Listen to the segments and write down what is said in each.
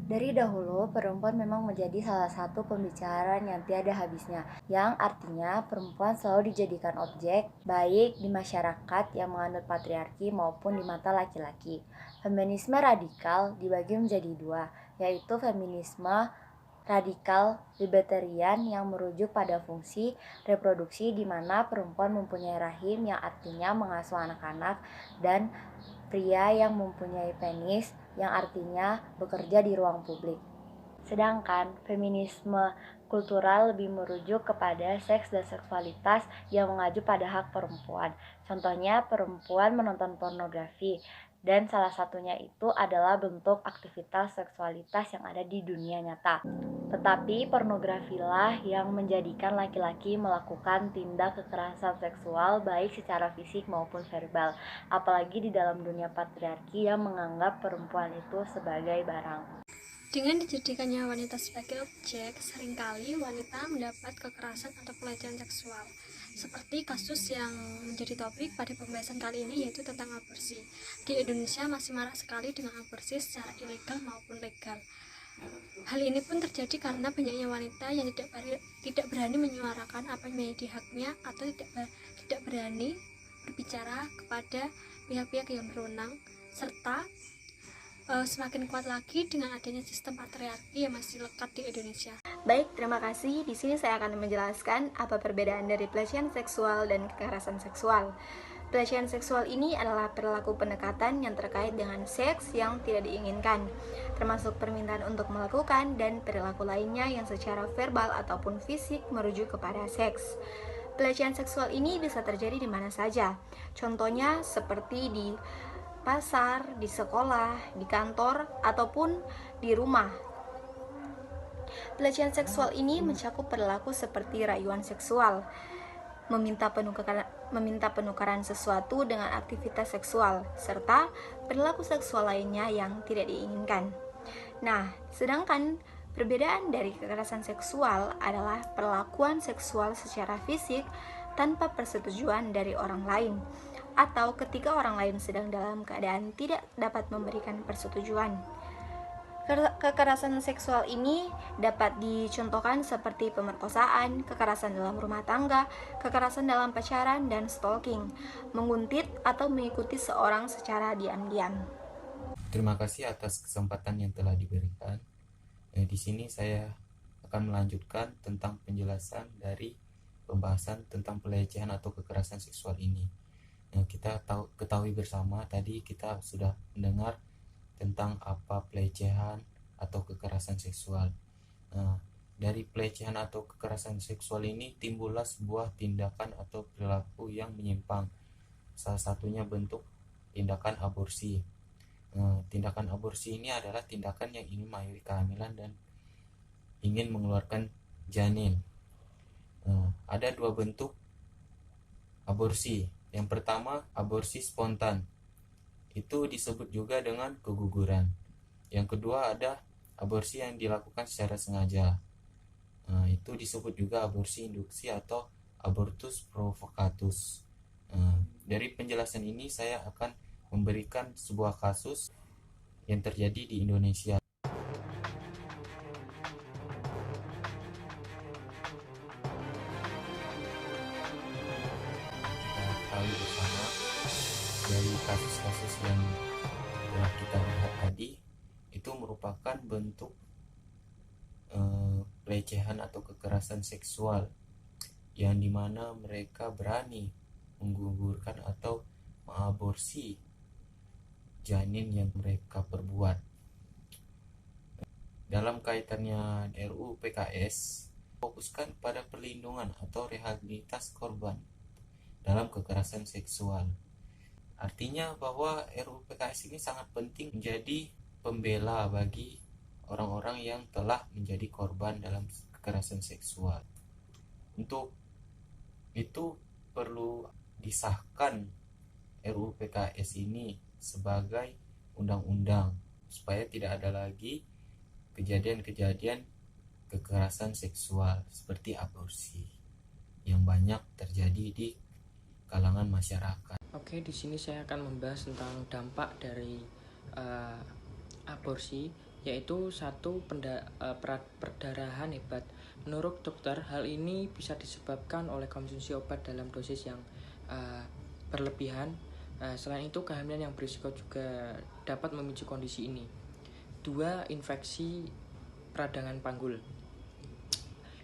Dari dahulu, perempuan memang menjadi salah satu pembicaraan yang tiada habisnya, yang artinya perempuan selalu dijadikan objek, baik di masyarakat yang menganut patriarki maupun di mata laki-laki. Feminisme radikal dibagi menjadi dua, yaitu feminisme radikal libertarian yang merujuk pada fungsi reproduksi di mana perempuan mempunyai rahim yang artinya mengasuh anak-anak dan pria yang mempunyai penis yang artinya bekerja di ruang publik. Sedangkan feminisme kultural lebih merujuk kepada seks dan seksualitas yang mengacu pada hak perempuan. Contohnya perempuan menonton pornografi dan salah satunya itu adalah bentuk aktivitas seksualitas yang ada di dunia nyata. Tetapi pornografilah yang menjadikan laki-laki melakukan tindak kekerasan seksual baik secara fisik maupun verbal, apalagi di dalam dunia patriarki yang menganggap perempuan itu sebagai barang. Dengan dijadikannya wanita sebagai objek, seringkali wanita mendapat kekerasan atau pelecehan seksual. Seperti kasus yang menjadi topik pada pembahasan kali ini, yaitu tentang aborsi. Di Indonesia masih marak sekali dengan aborsi secara ilegal maupun legal. Hal ini pun terjadi karena banyaknya wanita yang tidak berani menyuarakan apa yang menjadi haknya atau tidak berani berbicara kepada pihak-pihak yang berwenang, serta semakin kuat lagi dengan adanya sistem patriarki yang masih lekat di Indonesia. Baik, terima kasih. Di sini saya akan menjelaskan apa perbedaan dari pelecehan seksual dan kekerasan seksual. Pelecehan seksual ini adalah perilaku pendekatan yang terkait dengan seks yang tidak diinginkan, termasuk permintaan untuk melakukan dan perilaku lainnya yang secara verbal ataupun fisik merujuk kepada seks. Pelecehan seksual ini bisa terjadi di mana saja. Contohnya seperti di pasar, di sekolah, di kantor, ataupun di rumah. Pelecehan seksual ini mencakup perilaku seperti rayuan seksual, meminta penukaran sesuatu dengan aktivitas seksual, serta perilaku seksual lainnya yang tidak diinginkan. Nah, sedangkan perbedaan dari kekerasan seksual adalah perlakuan seksual secara fisik tanpa persetujuan dari orang lain, atau ketika orang lain sedang dalam keadaan tidak dapat memberikan persetujuan. Kekerasan seksual ini dapat dicontohkan seperti pemerkosaan, kekerasan dalam rumah tangga, kekerasan dalam pacaran, dan stalking, menguntit atau mengikuti seorang secara diam-diam. Terima kasih atas kesempatan yang telah diberikan. Di sini saya akan melanjutkan tentang penjelasan dari pembahasan tentang pelecehan atau kekerasan seksual ini. Kita ketahui bersama tadi kita sudah mendengar tentang apa pelecehan atau kekerasan seksual. Dari pelecehan atau kekerasan seksual ini timbullah sebuah tindakan atau perilaku yang menyimpang. Salah satunya bentuk tindakan aborsi. Tindakan aborsi ini adalah tindakan yang ingin mengakhiri kehamilan dan ingin mengeluarkan janin. Ada dua bentuk aborsi. Yang pertama, aborsi spontan. Itu disebut juga dengan keguguran. Yang kedua ada aborsi yang dilakukan secara sengaja. Itu disebut juga aborsi induksi atau abortus provocatus. Dari penjelasan ini saya akan memberikan sebuah kasus yang terjadi di Indonesia. Kita tahu bersama dari kasus-kasus yang telah kita lihat tadi itu merupakan bentuk pelecehan atau kekerasan seksual yang dimana mereka berani menggugurkan atau mengaborsi janin yang mereka perbuat. Dalam kaitannya RUU PKS fokuskan pada perlindungan atau rehabilitas korban dalam kekerasan seksual. Artinya bahwa RUU PKS ini sangat penting menjadi pembela bagi orang-orang yang telah menjadi korban dalam kekerasan seksual. Untuk itu perlu disahkan RUU PKS ini sebagai undang-undang supaya tidak ada lagi kejadian-kejadian kekerasan seksual seperti aborsi yang banyak terjadi di kalangan masyarakat. Oke, di sini saya akan membahas tentang dampak dari aborsi yaitu satu perdarahan hebat. Menurut dokter, hal ini bisa disebabkan oleh konsumsi obat dalam dosis yang berlebihan. Selain itu, kehamilan yang berisiko juga dapat memicu kondisi ini. 2. Infeksi peradangan panggul.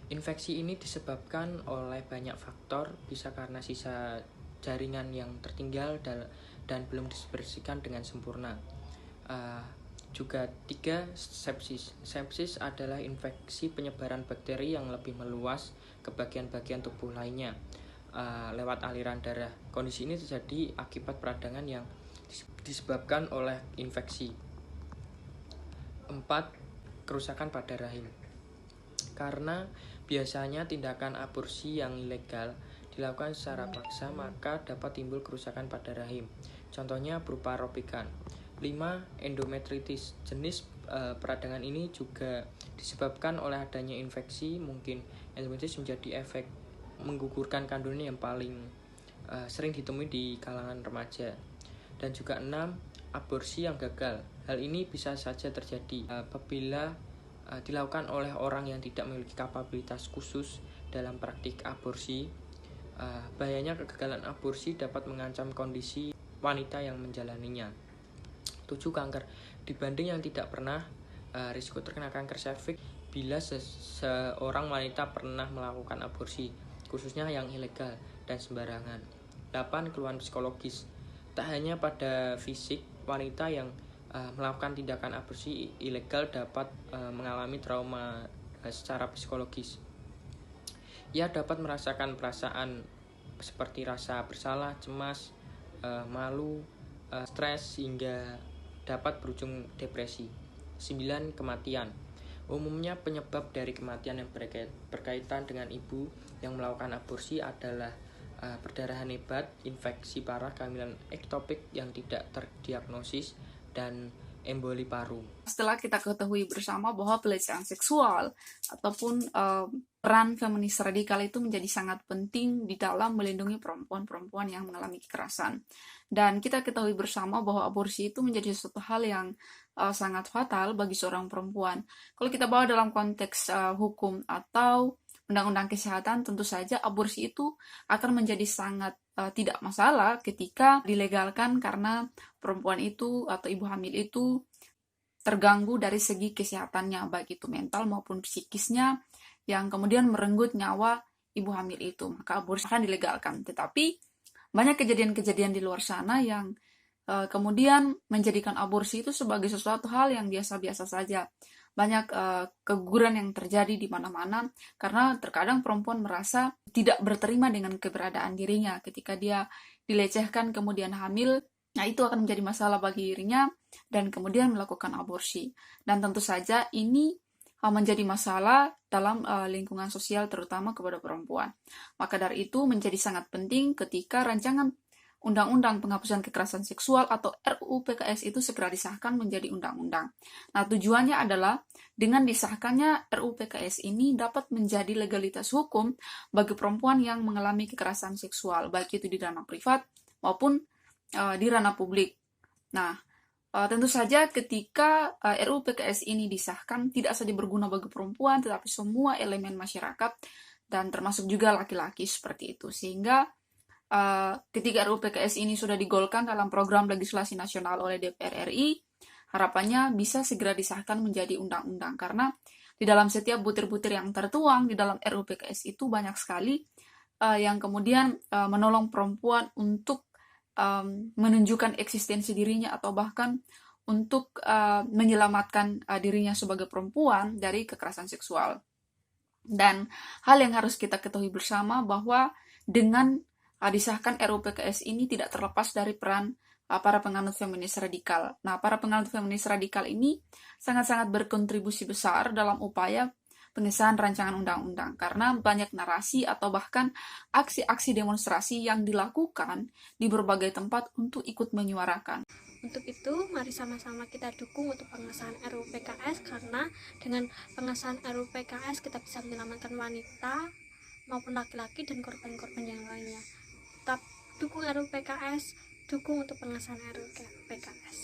Infeksi ini disebabkan oleh banyak faktor, bisa karena sisa jaringan yang tertinggal dan belum dibersihkan dengan sempurna. Juga 3. Sepsis. Sepsis adalah infeksi penyebaran bakteri yang lebih meluas ke bagian-bagian tubuh lainnya lewat aliran darah. Kondisi ini terjadi akibat peradangan yang disebabkan oleh infeksi. 4. Kerusakan pada rahim. Karena biasanya tindakan aborsi yang ilegal dilakukan secara paksa, maka dapat timbul kerusakan pada rahim. Contohnya berupa robekan. 5. Endometritis. Jenis peradangan ini juga disebabkan oleh adanya infeksi. Mungkin endometritis menjadi efek menggugurkan kandungan yang paling sering ditemui di kalangan remaja. Dan juga 6. Aborsi yang gagal. Hal ini bisa saja terjadi apabila dilakukan oleh orang yang tidak memiliki kapabilitas khusus dalam praktik aborsi. Bahayanya kegagalan aborsi dapat mengancam kondisi wanita yang menjalaninya. 7. Kanker. Dibanding yang tidak pernah, risiko terkena kanker serviks bila seorang wanita pernah melakukan aborsi, khususnya yang ilegal dan sembarangan. 8. Keluhan psikologis. Tak hanya pada fisik, wanita yang melakukan tindakan aborsi ilegal dapat mengalami trauma secara psikologis. Ia dapat merasakan perasaan seperti rasa bersalah, cemas, malu, stres, hingga dapat berujung depresi. 9. Kematian. Umumnya penyebab dari kematian yang berkaitan dengan ibu yang melakukan aborsi adalah perdarahan hebat, infeksi parah, kehamilan ektopik yang tidak terdiagnosis, dan emboli paru. Setelah kita ketahui bersama bahwa pelecehan seksual ataupun peran feminis radikal itu menjadi sangat penting di dalam melindungi perempuan-perempuan yang mengalami kekerasan. Dan kita ketahui bersama bahwa aborsi itu menjadi suatu hal yang sangat fatal bagi seorang perempuan. Kalau kita bawa dalam konteks hukum atau undang-undang kesehatan, tentu saja aborsi itu akan menjadi sangat tidak masalah ketika dilegalkan karena perempuan itu atau ibu hamil itu terganggu dari segi kesehatannya, baik itu mental maupun psikisnya, yang kemudian merenggut nyawa ibu hamil itu, maka aborsi akan dilegalkan. Tetapi banyak kejadian-kejadian di luar sana yang kemudian menjadikan aborsi itu sebagai sesuatu hal yang biasa-biasa saja. Banyak keguguran yang terjadi di mana-mana karena terkadang perempuan merasa tidak berterima dengan keberadaan dirinya ketika dia dilecehkan kemudian hamil. Nah, itu akan menjadi masalah bagi dirinya dan kemudian melakukan aborsi. Dan tentu saja ini menjadi masalah dalam lingkungan sosial terutama kepada perempuan. Maka dari itu menjadi sangat penting ketika rancangan Undang-Undang Penghapusan Kekerasan Seksual atau RUU PKS itu segera disahkan menjadi undang-undang. Nah, tujuannya adalah dengan disahkannya RUU PKS ini dapat menjadi legalitas hukum bagi perempuan yang mengalami kekerasan seksual, baik itu di ranah privat maupun di ranah publik. Nah, tentu saja ketika RUU PKS ini disahkan tidak saja berguna bagi perempuan, tetapi semua elemen masyarakat dan termasuk juga laki-laki seperti itu. Sehingga ketika RUU PKS ini sudah digolkan dalam program legislasi nasional oleh DPR RI, harapannya bisa segera disahkan menjadi undang-undang. Karena di dalam setiap butir-butir yang tertuang di dalam RUU PKS itu banyak sekali yang kemudian menolong perempuan untuk menunjukkan eksistensi dirinya atau bahkan untuk menyelamatkan dirinya sebagai perempuan dari kekerasan seksual. Dan hal yang harus kita ketahui bersama bahwa dengan disahkan RUU PKS ini tidak terlepas dari peran para penganut feminis radikal. Nah, para penganut feminis radikal ini sangat-sangat berkontribusi besar dalam upaya pengesahan rancangan undang-undang karena banyak narasi atau bahkan aksi-aksi demonstrasi yang dilakukan di berbagai tempat untuk ikut menyuarakan. Untuk itu, mari sama-sama kita dukung untuk pengesahan RUU PKS karena dengan pengesahan RUU PKS kita bisa menyelamatkan wanita maupun laki-laki dan korban-korban yang lainnya. Tetap dukung RUU PKS, dukung untuk pengesahan RUU PKS.